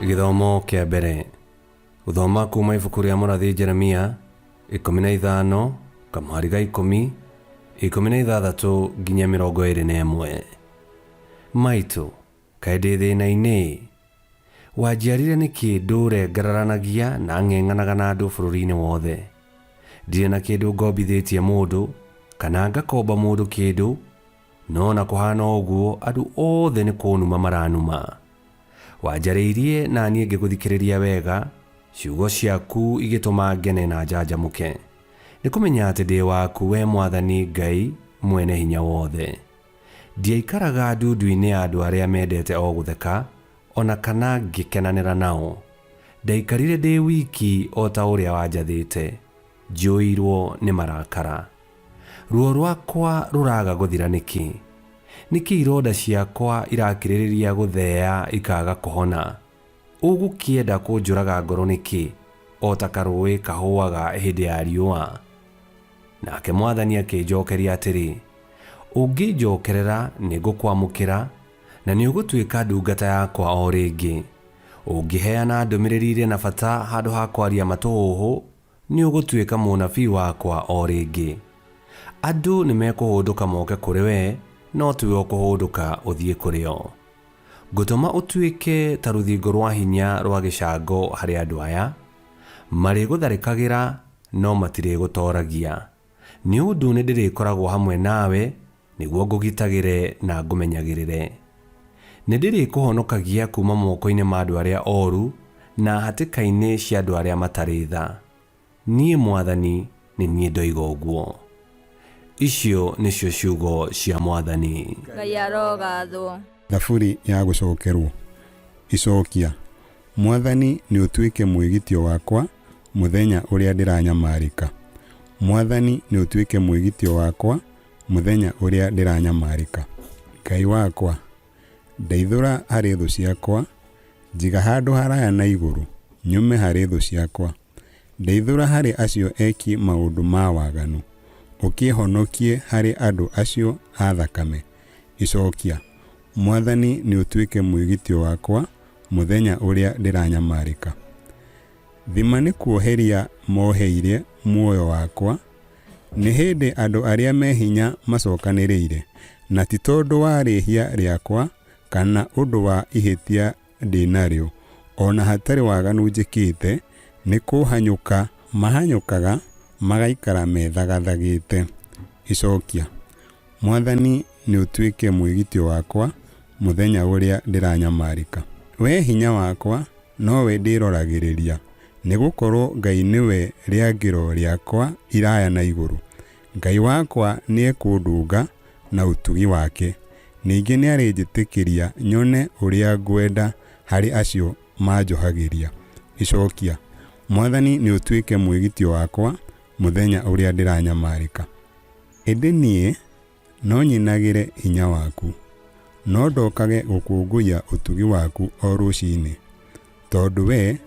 Githomo kia mbere. Guthoma kuma ibuku ria Mũrathi Jeremia 15 kamũhari ga 10 16 nginya 21. Maitu kaĩ ndĩ thĩna-inĩ? Wanjiarire nĩkĩ ndũrengararanagia na ng'eng'anaga na andũ bũrũri-inĩ wothe? Ndirĩ na kĩndũ ngombithĩtie mũndũ kana ngakomba mũndũ kĩndũ, no na kũhana ũguo andũ othe nĩ kũnuma maranuma. Wanjarĩirie na niĩ ngĩgũthikĩrĩria wega, ciugo ciaku igĩtũma ngene na njanjamũke. Nĩ kũmenya atĩ ndĩ waku we Mwathani Ngai mwene hinya wothe. Ndiaikaraga ndundu-inĩ ya andũ arĩa mendete o gũtheka, ona kana ngĩkenanĩra nao. Ndaikarire ndĩ wiki o ta ũrĩa wanjathĩte, njũirwo nĩ marakara. Ruo rwakwa rũraga gũthira nĩkĩ? Nĩkĩ ironda ciakwa irakĩrĩrĩria gũthea ikaga kũhona? Ũgũkĩenda kũnjũraga ngoro nĩkĩ, o ta karũĩ kahũaga hĩndĩ ya riũa? Nake Mwathani akĩnjokeria atĩrĩ, ũngĩnjokerera nĩngũkwamũkĩra na nĩũgũtuĩka ndungata yakwa o rĩngĩ. Ũngĩheana ndũmĩrĩri irĩ na bata handũ ha kwaria matũhũhũ, nĩũgũtuĩka mũnabii wakwa o rĩngĩ. Andũ nĩmekũhũndũka moke kũrĩ we, no tiwe ũkũhũndũka ũthiĩ kũrĩ o. Ngũtũma ũtuĩke ta rũthingo rwa hinya rwa gĩcango harĩ andũ aya, marĩgũtharĩkagĩra no matirĩgũtoragia. Nĩ ũndũ nĩndĩrĩkoragwo hamwe nawe, nĩguo ngũgitagĩre na ngũmenyagĩrĩre. Nĩndĩrĩkũhonokagia kuma moko-inĩ ma andũ arĩa oru na hatĩka-inĩ cia andũ arĩa matarĩ tha. Niĩ Mwathani nĩ niĩ ndoiga ũguo. Icio nĩcio ciugo cia Mwathani. Ngai arogathwo. Thaburi ya gũcokerwo. Icokia. Mwathani nĩ ũtuĩke mwĩgitio wakwa mũthenya ũrĩa ndĩranyamarĩka. Mwathani nĩ ũtuĩke mwĩgitio wakwa mũthenya ũrĩa ndĩranyamarĩka. Ngai wakwa, ndeithũra harĩ thũ ciakwa, njiga handũ haraya na igũrũ, nyume harĩ thũ ciakwa. Ndeithũra harĩ acio eki maũndũ ma waganu, ũkĩhonokie harĩ andũ acio a thakame. Icokia. Mwathani nĩ ũtuĩke mwĩgitio wakwa mũthenya ũrĩa ndĩranyamarĩka. Thima nĩ kuoheria moheire muoyo wakwa, nĩ hĩndĩ andũ arĩa mehinya macokanĩrĩire, na ti tondũ wa rĩhia rĩakwa kana ũndũ wa ihĩtia ndĩnarĩo, ona hatarĩ waganu njĩkĩte, nĩ kũhanyũka mahanyũkaga magaikara methagathagĩte. Icokia. Mwathani nĩ ũtuĩke mwĩgitio wakwa mũthenya ũrĩa ndĩranyamarĩka. We hinya wakwa nowe ndĩroragĩrĩria, nĩgũkorwo Ngai nĩwe rĩangĩro rĩakwa iraya na igũrũ. Ngai wakwa nĩ ekũndunga na ũtugi wake, ningĩ nĩ arĩnjĩtĩkĩria nyone ũrĩa ngwenda harĩ acio manjohagĩria. Icokia. Mwathani nĩ ũtuĩke mwĩgitio wakwa mũthenya ũrĩa ndĩranyamarĩka. Ĩndĩ niĩ no nyinagĩre hinya waku, no ndokage gũkũngũiya ũtugi waku o rũcinĩ, tondũ we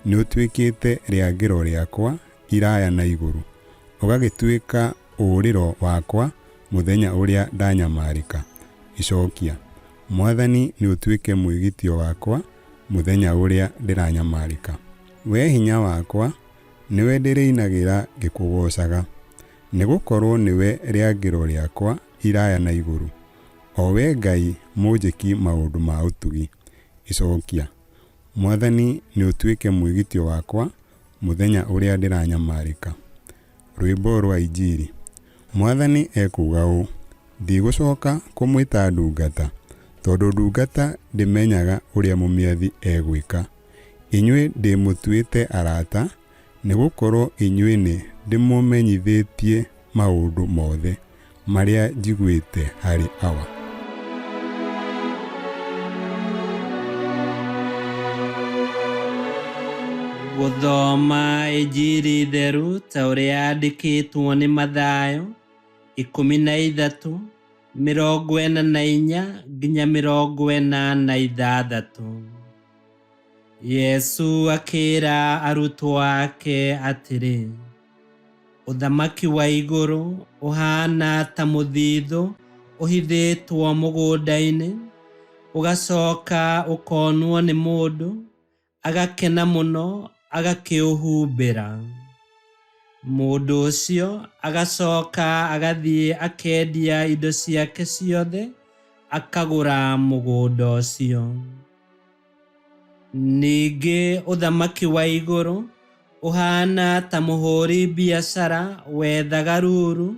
nĩ ũtuĩkĩte rĩangĩro rĩakwa iraya na igũrũ, ũgagĩtuĩka ũũrĩro wakwa mũthenya ũrĩa ndanyamarĩka. Icokia. Mwathani nĩ ũtuĩke mwĩgitio wakwa mũthenya ũrĩa ndĩranyamarĩka. We hinya wakwa nĩwe ndĩrĩinagĩra ngĩkũgocaga, nĩgũkorwo nĩwe rĩangĩro rĩakwa iraya na igũrũ, o we Ngai mũnjĩki maũndũ ma ũtugi. Icokia. Mwathani nĩ ũtuĩke mwĩgitio wakwa mũthenya ũrĩa ndĩranyamarĩka. Rwĩmbo rwa Injili. Mwathani ekuuga ũũ: ndigũcoka kũmwĩta ndungata, tondũ ndungata ndĩmenyaga ũrĩa mũmĩathi egwĩka. Inyuĩ ndĩmũtuĩte arata, nĩgũkorwo inyuĩ nĩ ndĩmũmenyithĩtie maũndũ mothe marĩa njiguĩte harĩ awa. Gũthoma Injili theru ta ũrĩa yandĩkĩtwo nĩ Mathayo 13:44 nginya 46. Yesu akĩra arutwo ake atĩrĩ, ũthamaki wa igũrũ ũhana ta mũthithũ ũhithĩtwo mũgũnda-inĩ, ũgacoka ũkonwo nĩ mũndũ agakena mũno agakĩũhumbĩra. Mũndũ ũcio agacoka agathiĩ akendia indo ciake ciothe akagũra mũgũnda ũcio. Ningĩ ũthamaki wa igũrũ ũhana ta mũhũri biacara wethaga ruru,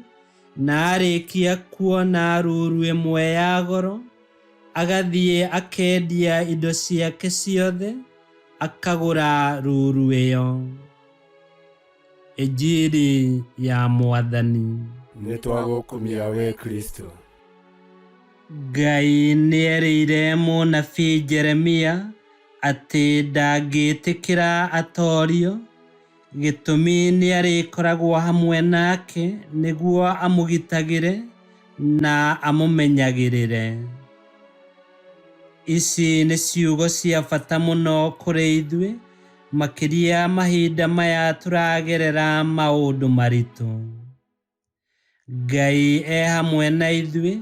na arĩkia kuona ruru ĩmwe ya goro agathiĩ akendia indo ciake ciothe akagũra ruru ĩyo. Injili ya Mwathani. Nĩtwagũkumia we Kristo. Ngai nĩerĩire mũnabii Jeremia atĩ ndangĩtĩkĩra atorio, gĩtũmi nĩarĩkoragwo hamwe nake nĩguo amũgitagĩre na amũmenyagĩrĩre. Ici nĩ ciugo cia bata mũno kũrĩ ithuĩ, makĩria mahinda maya tũragerera maũndũ maritũ. Ngai hamwe na ithuĩ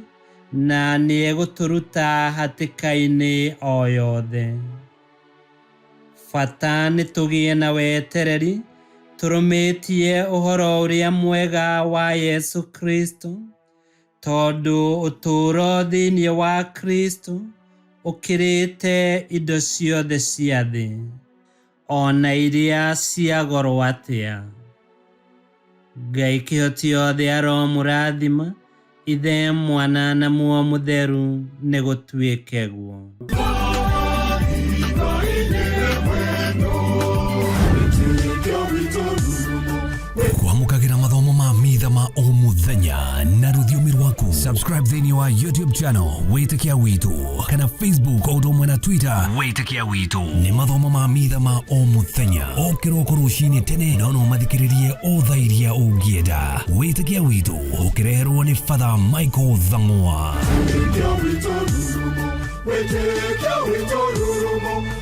na nĩegũtũruta hatĩka-inĩ o yothe. Bata nĩtũgĩe na wetereri tũrũmĩtie ũhoro ũrĩa mwega wa Yesu Kristo, tondũ ũtũũro thĩinĩ wa Kristo ũkĩrĩte indo ciothe cia thĩ, ona iria cia goro atĩa. Ngai kĩhoti yothe aromũrathima, Ithe, Mwana na Muoyo Mũtheru, nĩgũtuĩke guo. Kwamũkagĩra mathomo ma mitha ma o mũthenya na rũthiomi rwaku. Subscribe thĩinĩ wa YouTube channel Wĩtĩkia Witũ, kana Facebook o ũndũ ũmwe na Twitter Wĩtĩkia Witũ. Nĩ mathomo ma mitha ma o mũthenya, o kĩroko rũcinĩ tene, na no mathikĩrĩrie o thaa iria ũngĩenda. Wĩtĩkia Witũ ũkĩreherwo nĩ Father Michael Thang'wa. Wĩtĩkia Witũ rurumo, Wĩtĩkia Witũ rurumo.